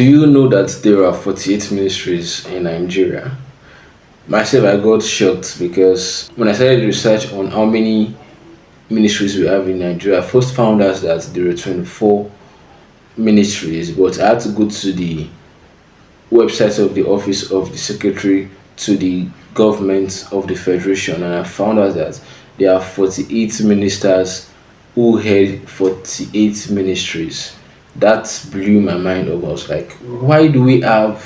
Do you know that there are 48 ministries in Nigeria? Myself, I got shocked because when I started research on how many ministries we have in Nigeria, I first found out that there were 24 ministries, but I had to go to the website of the office of the secretary to the government of the federation, and I found out that there are 48 ministers who head 48 ministries. That blew my mind up. I was like, why do we have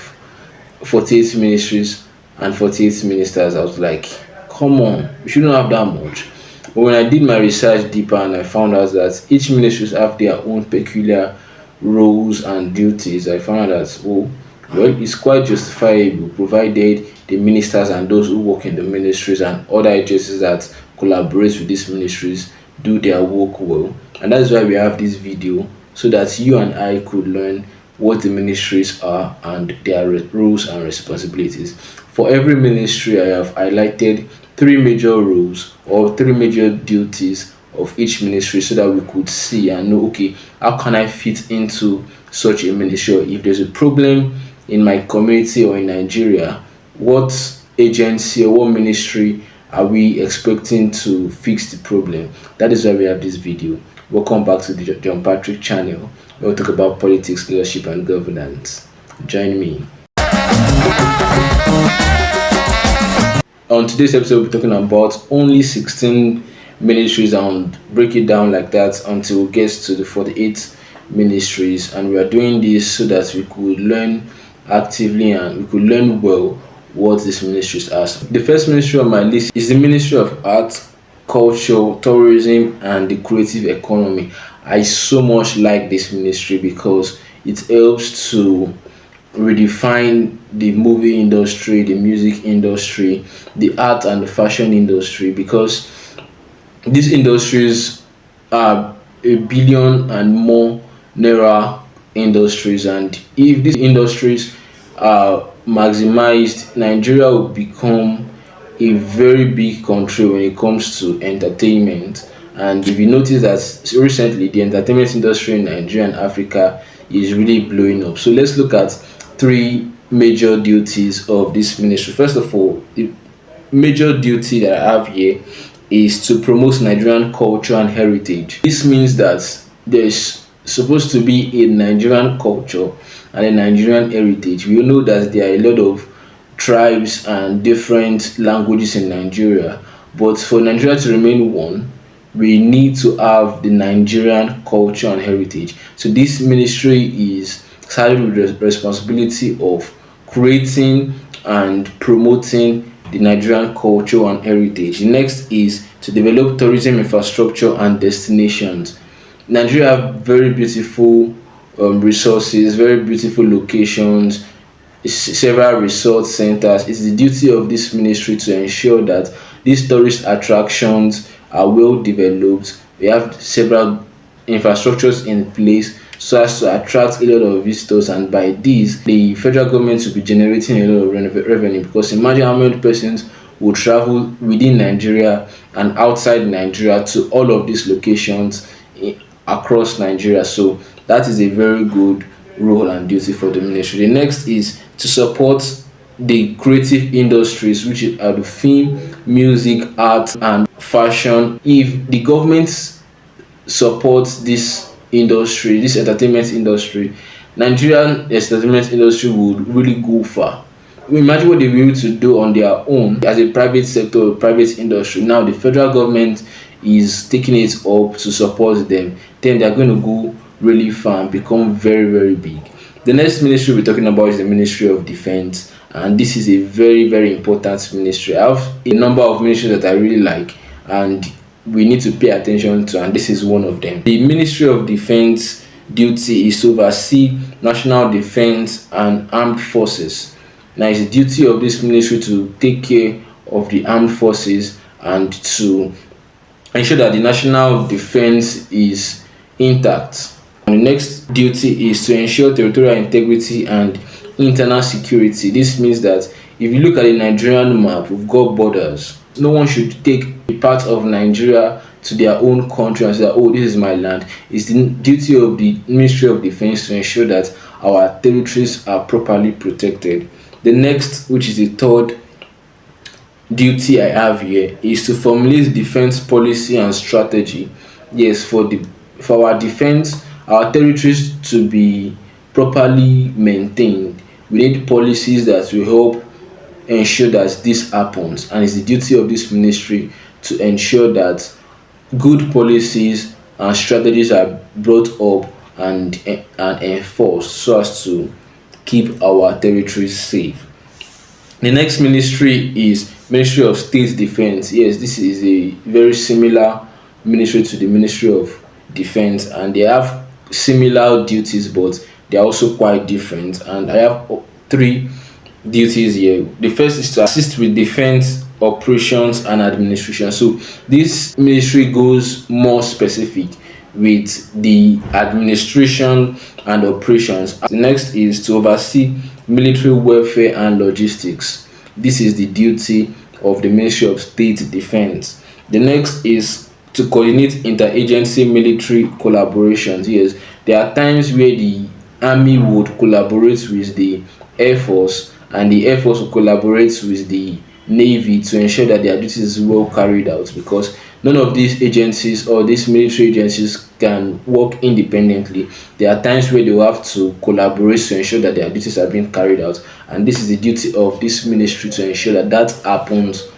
48 ministries and 48 ministers? I was like, come on, we shouldn't have that much. But when I did my research deeper and I found out that each ministries have their own peculiar roles and duties, I found out that, oh, well, it's quite justifiable provided the ministers and those who work in the ministries and other agencies that collaborate with these ministries do their work well. And that's why we have this video, so that you and I could learn what the ministries are and their roles and responsibilities. For every ministry, I have highlighted three major roles or three major duties of each ministry so that we could see and know, okay, how can I fit into such a ministry? Or if there's a problem in my community or in Nigeria, what agency or what ministry are we expecting to fix the problem? That is why we have this video. Welcome back to the John Patrick channel. We'll talk about politics, leadership, and governance. Join me. On today's episode, we'll be talking about only 16 ministries and break it down like that until we get to the 48 ministries. And we are doing this so that we could learn actively and we could learn well what these ministries are. The first ministry on my list is the Ministry of Art, Culture, Tourism, and the Creative Economy. I so much like this ministry because it helps to redefine the movie industry, the music industry, the art and the fashion industry, because these industries are a billion and more naira industries, and if these industries are maximized, Nigeria will become a very big country when it comes to entertainment. And if you notice that recently the entertainment industry in Nigeria and Africa is really blowing up. So let's look at three major duties of this ministry. First of all, the major duty that I have here is to promote Nigerian culture and heritage. This means that there's supposed to be a Nigerian culture and a Nigerian heritage. We know that there are a lot of tribes and different languages in Nigeria, but for Nigeria to remain one, we need to have the Nigerian culture and heritage. So this ministry is saddled with the responsibility of creating and promoting the Nigerian culture and heritage. Next is to develop tourism infrastructure and destinations. Nigeria have very beautiful resources, very beautiful locations, several resort centers. It's the duty of this ministry to ensure that these tourist attractions are well developed. We have several infrastructures in place so as to attract a lot of visitors, and by this the federal government will be generating a lot of revenue, because imagine how many persons will travel within Nigeria and outside Nigeria to all of these locations across Nigeria. So that is a very good role and duty for the ministry. The next is to support the creative industries, which are the film, music, art, and fashion. If the government supports this industry, this entertainment industry, Nigerian entertainment industry would really go far. Imagine what they were able to do on their own as a private sector or private industry. Now the federal government is taking it up to support them. Then they are going to go really far and become very, very big. The next ministry we're talking about is the Ministry of Defense, and this is a very, very important ministry. I have a number of ministries that I really like and we need to pay attention to, and this is one of them. The Ministry of Defense duty is to oversee national defense and armed forces. Now it's the duty of this ministry to take care of the armed forces and to ensure that the national defense is intact. And the next duty is to ensure territorial integrity and internal security. This means that if you look at the Nigerian map, we've got borders. No one should take a part of Nigeria to their own country and say, oh, this is my land. It's the duty of the Ministry of Defense to ensure that our territories are properly protected. The next, which is the third duty I have here, is to formulate defense policy and strategy. Yes, for our defense, our territories to be properly maintained, we need policies that will help ensure that this happens, and it's the duty of this ministry to ensure that good policies and strategies are brought up and enforced so as to keep our territories safe. The next ministry is Ministry of State Defense. Yes, this is a very similar ministry to the Ministry of Defense, and they have similar duties, but they are also quite different. And I have three duties here. The first is to assist with defense operations and administration. So this ministry goes more specific with the administration and operations. The next is to oversee military welfare and logistics. This is the duty of the Ministry of State Defense. The next is to coordinate interagency military collaborations. Yes, there are times where the army would collaborate with the air force, and the air force will collaborate with the navy to ensure that their duties is well carried out, because none of these agencies or these military agencies can work independently. There are times where they will have to collaborate to ensure that their duties are being carried out, and this is the duty of this ministry to ensure that that happens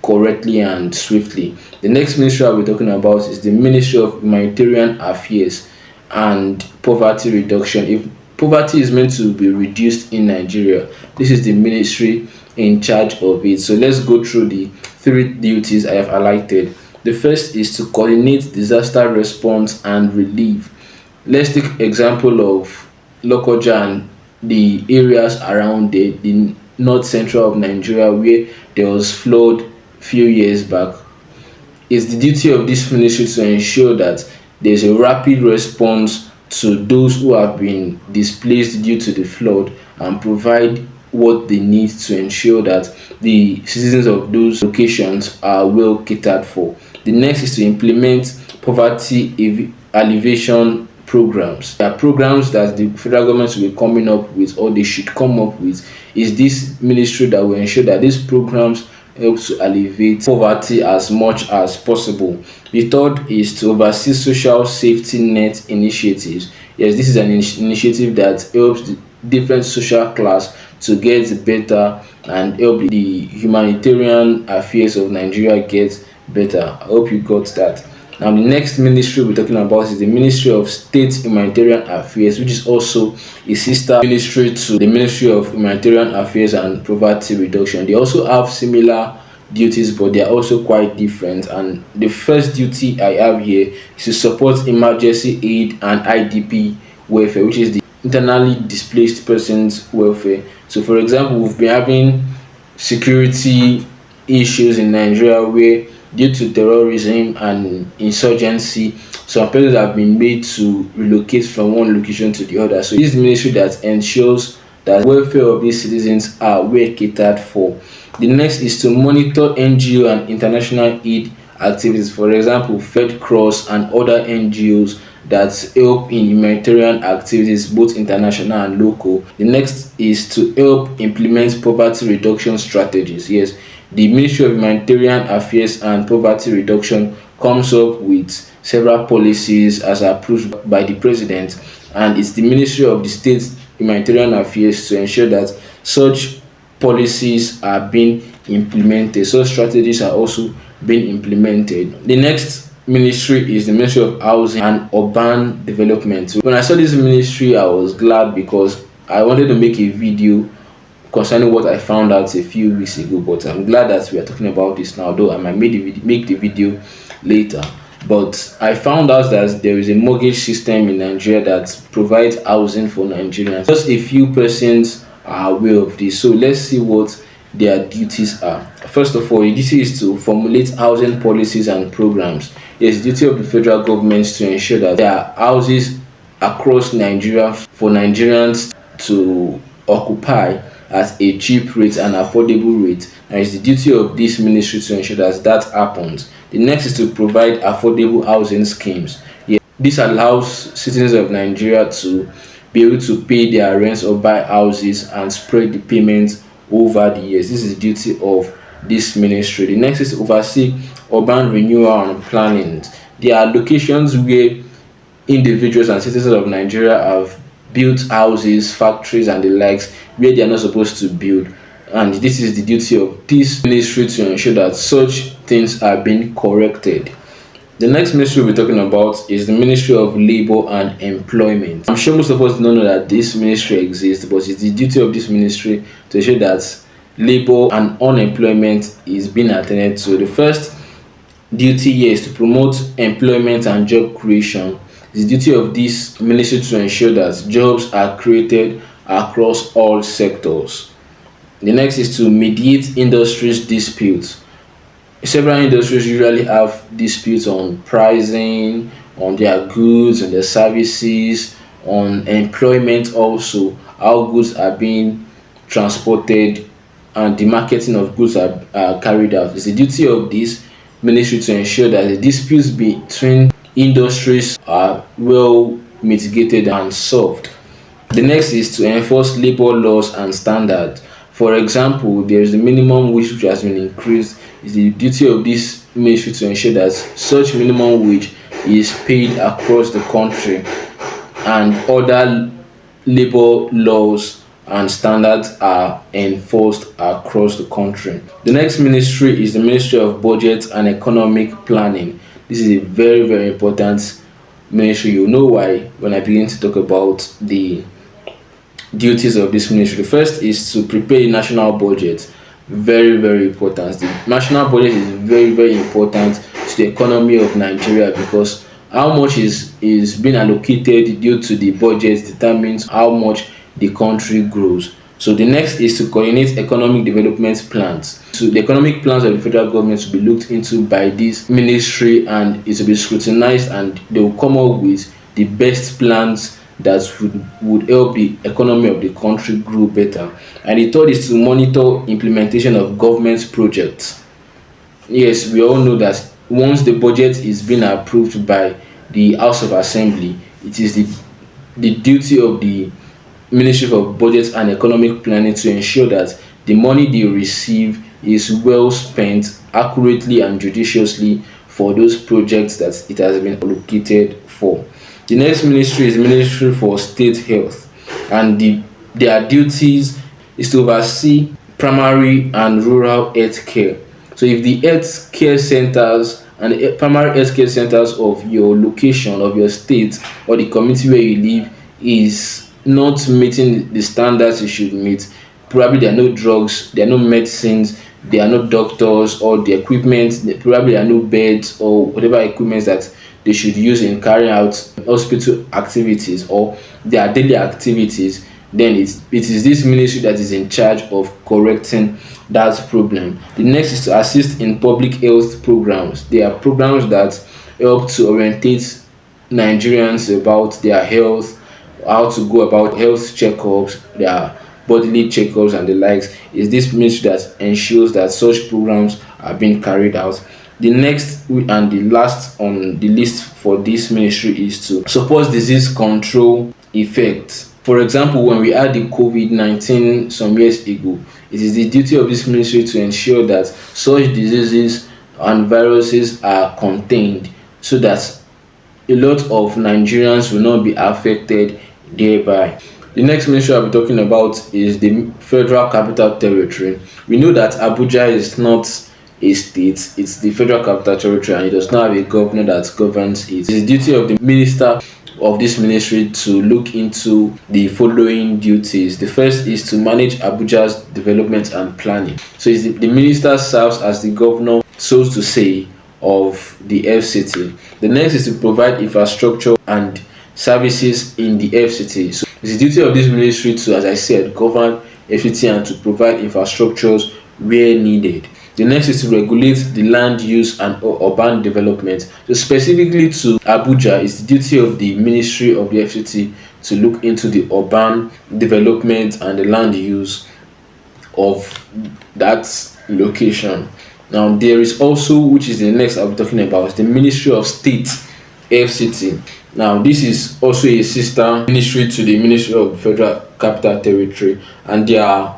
correctly and swiftly. The next ministry I'll be talking about is the Ministry of Humanitarian Affairs and Poverty Reduction. If poverty is meant to be reduced in Nigeria, this is the ministry in charge of it. So let's go through the three duties I have highlighted. The first is to coordinate disaster response and relief. Let's take example of Lokoja and the areas around the north central of Nigeria where there was flood few years back. It's the duty of this ministry to ensure that there's a rapid response to those who have been displaced due to the flood, and provide what they need to ensure that the citizens of those locations are well catered for. The next is to implement poverty alleviation programs. There are programs that the federal government will be coming up with, or they should come up with. Is this ministry that will ensure that these programs help to alleviate poverty as much as possible. The third is to oversee social safety net initiatives. Yes, this is an initiative that helps the different social class to get better and help the humanitarian affairs of Nigeria get better. I hope you got that. Now, the next ministry we're talking about is the Ministry of State Humanitarian Affairs, which is also a sister ministry to the Ministry of Humanitarian Affairs and Poverty Reduction. They also have similar duties, but they are also quite different. And the first duty I have here is to support emergency aid and IDP welfare, which is the internally displaced persons welfare. So, for example, we've been having security issues in Nigeria where, due to terrorism and insurgency, some persons have been made to relocate from one location to the other. So this ministry that ensures that welfare of these citizens are well catered for. The next is to monitor NGO and international aid activities, for example, Fed Cross and other NGOs that help in humanitarian activities, both international and local. The next is to help implement poverty reduction strategies. Yes, the Ministry of Humanitarian Affairs and Poverty Reduction comes up with several policies as approved by the president, and it's the Ministry of the State Humanitarian Affairs to ensure that such policies are being implemented, such strategies are also being implemented. The next ministry is the Ministry of Housing and Urban Development. When I saw this ministry, I was glad because I wanted to make a video concerning what I found out a few weeks ago, but I'm glad that we are talking about this now, though I might make the video later. But I found out that there is a mortgage system in Nigeria that provides housing for Nigerians. Just a few persons are aware of this, so let's see what their duties are. First of all, the duty is to formulate housing policies and programs. It's the duty of the federal government to ensure that there are houses across Nigeria for Nigerians to occupy at a cheap rate and affordable rate, and it's the duty of this ministry to ensure that that happens. The next is to provide affordable housing schemes. Yeah, this allows citizens of Nigeria to be able to pay their rents or buy houses and spread the payments over the years. This is the duty of this ministry. The next is to oversee urban renewal and planning. There are locations where individuals and citizens of Nigeria have built houses, factories, and the likes where they are not supposed to build. And this is the duty of this ministry to ensure that such things are being corrected. The next ministry we're talking about is the Ministry of Labor and Employment. I'm sure most of us don't know that this ministry exists, but it's the duty of this ministry to ensure that labor and unemployment is being attended to. The first duty here is to promote employment and job creation. It's the duty of this ministry to ensure that jobs are created across all sectors. The next is to mediate industries disputes. Several industries usually have disputes on pricing, on their goods and their services, on employment also, how goods are being transported and the marketing of goods are carried out. It's the duty of this ministry to ensure that the disputes between industries are well mitigated and solved. The next is to enforce labor laws and standards. For example, there is the minimum wage which has been increased. It's the duty of this ministry to ensure that such minimum wage is paid across the country and other labor laws and standards are enforced across the country. The next ministry is the Ministry of Budget and Economic Planning. This is a very, very important ministry. You know why when I begin to talk about the duties of this ministry. The first is to prepare a national budget. Very, very important. The national budget is very, very important to the economy of Nigeria because how much is being allocated due to the budget determines how much the country grows. So the next is to coordinate economic development plans. So the economic plans of the federal government will be looked into by this ministry and it will be scrutinized and they will come up with the best plans that would help the economy of the country grow better. And the third is to monitor implementation of government projects. Yes, we all know that once the budget is being approved by the House of Assembly, it is the duty of the Ministry of Budget and Economic Planning to ensure that the money they receive is well spent accurately and judiciously for those projects that it has been allocated for. The next ministry is Ministry for State Health, and their duties is to oversee primary and rural health care. So if the health care centers and primary health care centers of your location, of your state, or the community where you live is not meeting the standards you should meet, probably there are no drugs, there are no medicines, there are no doctors, or the equipment, probably there are no beds or whatever equipment that they should use in carrying out hospital activities or their daily activities, then it is this ministry that is in charge of correcting that problem. The next is to assist in public health programs. There are programs that help to orientate Nigerians about their health, how to go about health checkups, their bodily checkups and the likes. Is this ministry that ensures that such programs are being carried out. The next and the last on the list for this ministry is to support disease control effects. For example, when we had the COVID-19 some years ago, it is the duty of this ministry to ensure that such diseases and viruses are contained so that a lot of Nigerians will not be affected thereby. The next ministry I'll be talking about is the Federal Capital Territory. We know that Abuja is not a state, it's the Federal Capital Territory and it does not have a governor that governs it. It's the duty of the minister of this ministry to look into the following duties. The first is to manage Abuja's development and planning. So the minister serves as the governor, so to say, of the FCT. The next is to provide infrastructure and services in the FCT. So it's the duty of this ministry to, as I said, govern FCT and to provide infrastructures where needed. The next is to regulate the land use and urban development. So specifically to Abuja, it's the duty of the Ministry of the FCT to look into the urban development and the land use of that location. Now there is also, which is the next I'll be talking about, the Ministry of State, FCT. Now, this is also a sister ministry to the Ministry of the Federal Capital Territory, and their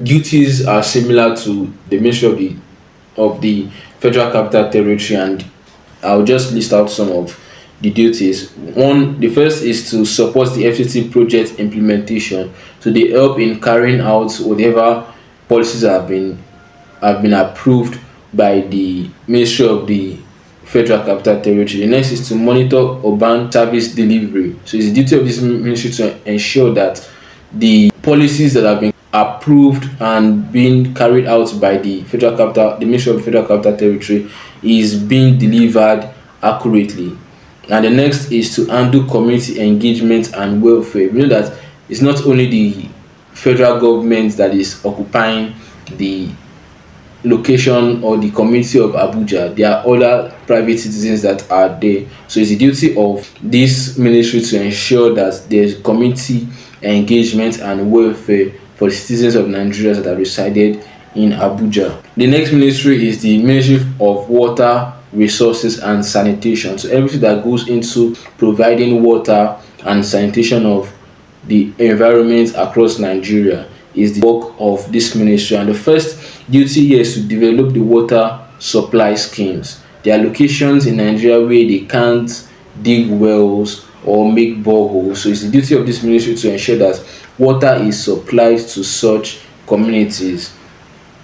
duties are similar to the Ministry of the Federal Capital Territory, and I'll just list out some of the duties. One, the first is to support the FCT project implementation. So they help in carrying out whatever policies have been approved by the Ministry of the Federal Capital Territory. The next is to monitor urban service delivery. So it's the duty of this ministry to ensure that the policies that have been approved and being carried out by the Ministry of the Federal Capital Territory is being delivered accurately. And the next is to handle community engagement and welfare. We know that it's not only the federal government that is occupying the location or the community of Abuja. There are other private citizens that are there. So it's the duty of this ministry to ensure that there's community engagement and welfare for the citizens of Nigeria that are resided in Abuja. The next ministry is the Ministry of Water, Resources and Sanitation. So everything that goes into providing water and sanitation of the environment across Nigeria is the work of this ministry. And the first duty here is to develop the water supply schemes. There are locations in Nigeria where they can't dig wells or make boreholes. So it's the duty of this ministry to ensure that water is supplied to such communities.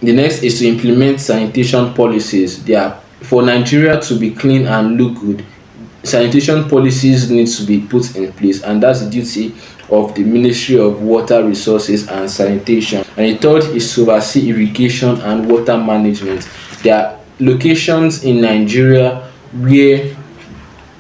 The next is to implement sanitation policies. They are for Nigeria to be clean and look good. Sanitation policies need to be put in place, and that's the duty of the Ministry of Water Resources and Sanitation. And the third is to oversee irrigation and water management. There are locations in Nigeria where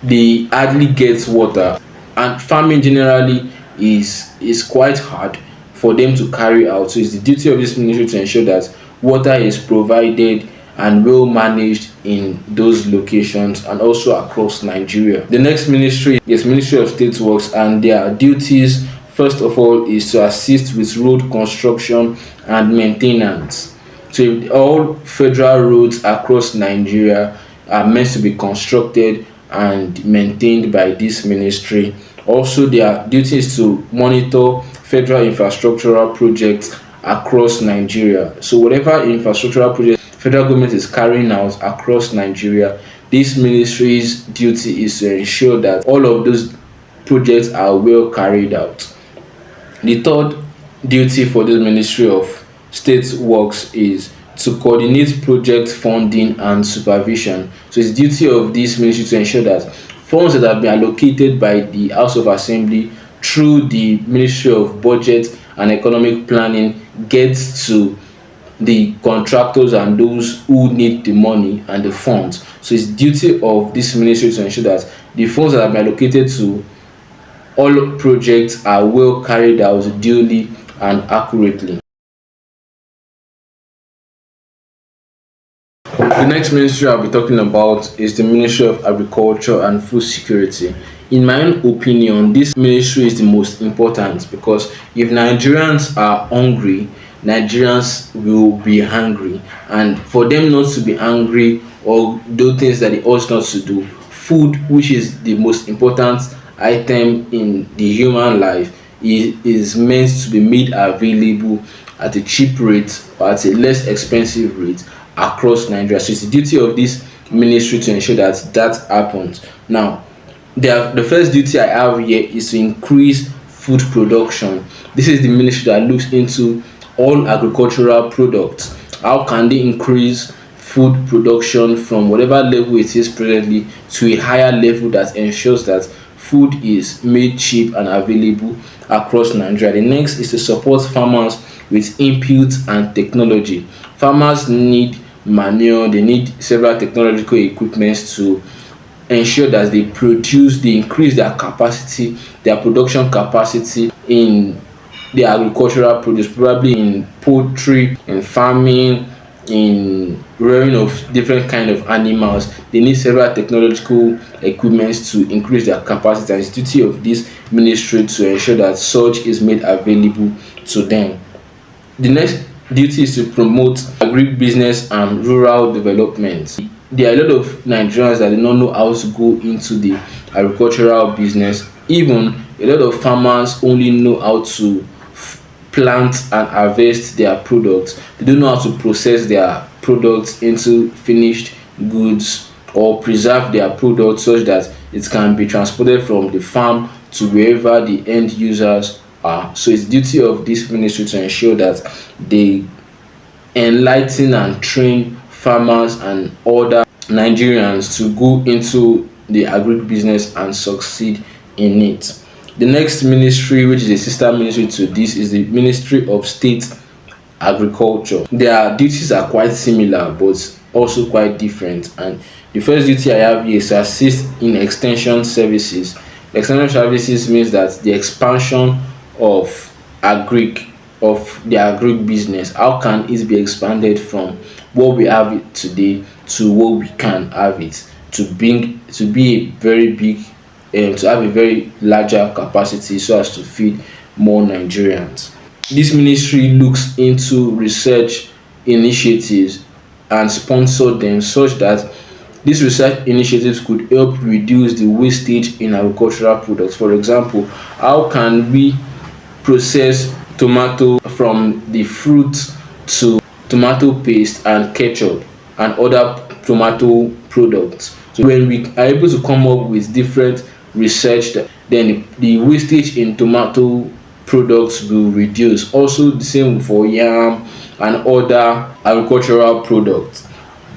they hardly get water, and farming generally is quite hard for them to carry out. So it's the duty of this ministry to ensure that water is provided and well managed in those locations and also across Nigeria. The next ministry is Ministry of State Works, and their duties first of all is to assist with road construction and maintenance. So if all federal roads across Nigeria are meant to be constructed and maintained by this ministry. Also, their duty is to monitor federal infrastructural projects across Nigeria. So whatever infrastructural project federal government is carrying out across Nigeria, this ministry's duty is to ensure that all of those projects are well carried out. The third duty for the Ministry of State Works is to coordinate project funding and supervision. So it's duty of this ministry to ensure that funds that have been allocated by the House of Assembly through the Ministry of Budget and Economic Planning gets to the contractors and those who need the money and the funds. So it's duty of this ministry to ensure that the funds that have been allocated to all projects are well carried out duly and accurately. The next ministry I'll be talking about is the Ministry of Agriculture and Food Security. In my own opinion, this ministry is the most important because if Nigerians are hungry, Nigerians will be hungry. And for them not to be angry or do things that they ought not to do, food, which is the most important item in the human life, is meant to be made available at a cheap rate or at a less expensive rate across Nigeria. So it's the duty of this ministry to ensure that that happens. Now, the first duty I have here is to increase food production. This is the ministry that looks into all agricultural products. How can they increase food production from whatever level it is presently to a higher level that ensures that food is made cheap and available across Nigeria? The next is to support farmers with inputs and technology. Farmers need manure, they need several technological equipments to ensure that they increase their capacity, their production capacity in the agricultural produce, probably in poultry, in farming, in rearing of different kind of animals. They need several technological equipments to increase their capacity, and it's duty of this ministry to ensure that such is made available to them. The next duty is to promote agribusiness and rural development. There are a lot of Nigerians that do not know how to go into the agricultural business. Even a lot of farmers only know how to plant and harvest their products. They don't know how to process their products into finished goods or preserve their products such that it can be transported from the farm to wherever the end users are. So it's duty of this ministry to ensure that they enlighten and train farmers and other Nigerians to go into the agribusiness and succeed in it. The next ministry, which is a sister ministry to this, is the Ministry of State Agriculture. Their duties are quite similar but also quite different. And the first duty I have here is to assist in extension services. Extension services means that the expansion of agric of the agric business. How can it be expanded from what we have it today to what we can have it, to bring to be a very big, to have a very larger capacity so as to feed more Nigerians. This ministry looks into research initiatives and sponsor them such that these research initiatives could help reduce the wastage in agricultural products. For example, how can we process tomato from the fruit to tomato paste and ketchup and other tomato products? So when we are able to come up with different research, then the wastage in tomato products will reduce. Also the same for yam and other agricultural products.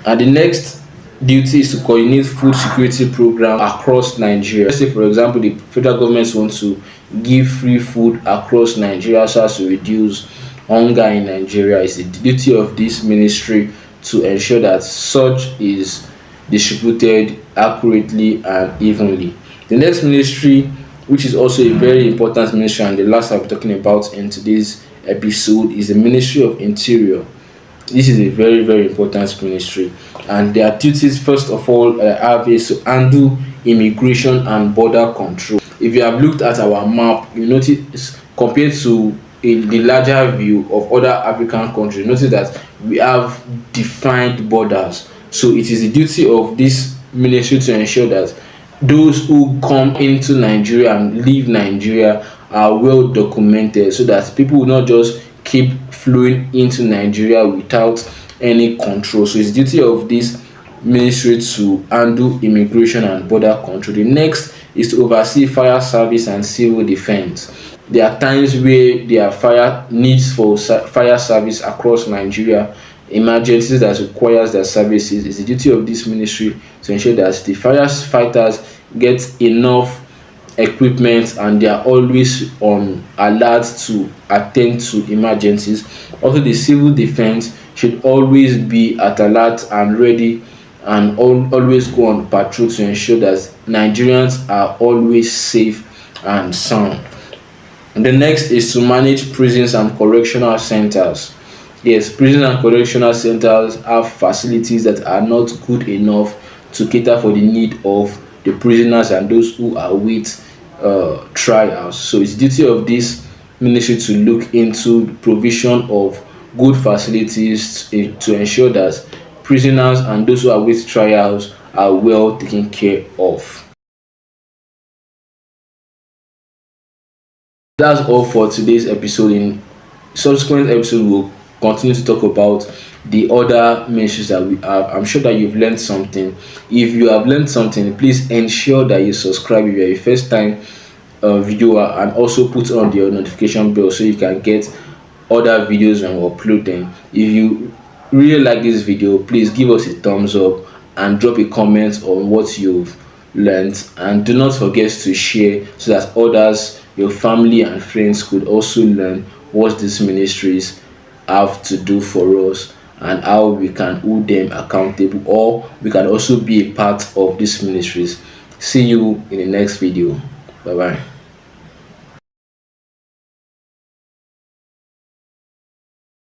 And the next duty is to coordinate food security program across Nigeria. Let's say for example the federal government wants to give free food across Nigeria so as to reduce hunger in Nigeria. It's the duty of this ministry to ensure that such is distributed accurately and evenly. The next ministry, which is also a very important ministry and the last I'll be talking about in today's episode, is the Ministry of Interior. This is a very, very important ministry, and their duties, first of all, have is to handle immigration and border control. If you have looked at our map, you notice compared to the larger view of other African countries, you notice that we have defined borders. So it is the duty of this ministry to ensure that those who come into Nigeria and leave Nigeria are well documented so that people will not just keep flowing into Nigeria without any control. So it's duty of this ministry to handle immigration and border control. The next is to oversee fire service and civil defense. There are times where there are fire needs for fire service across Nigeria, emergencies that requires their services. It's the duty of this ministry to ensure that the firefighters get enough equipment and they are always on alert to attend to emergencies. Also the civil defense should always be at alert and ready and always go on patrol to ensure that Nigerians are always safe and sound. The next is to manage prisons and correctional centers. Yes, prisons and correctional centers have facilities that are not good enough to cater for the need of the prisoners and those who await trials. So it's duty of this ministry to look into the provision of good facilities to ensure that prisoners and those who await trials are well taken care of. That's all for today's episode. In subsequent episode, we'll continue to talk about the other ministries that we have. I'm sure that you've learned something. If you have learned something, please ensure that you subscribe if you're a first time viewer, and also put on the notification bell so you can get other videos when we upload them. If you really like this video, please give us a thumbs up and drop a comment on what you've learned, and do not forget to share so that others, your family and friends, could also learn what these ministries have to do for us and how we can hold them accountable, or we can also be a part of these ministries. See you in the next video. Bye bye.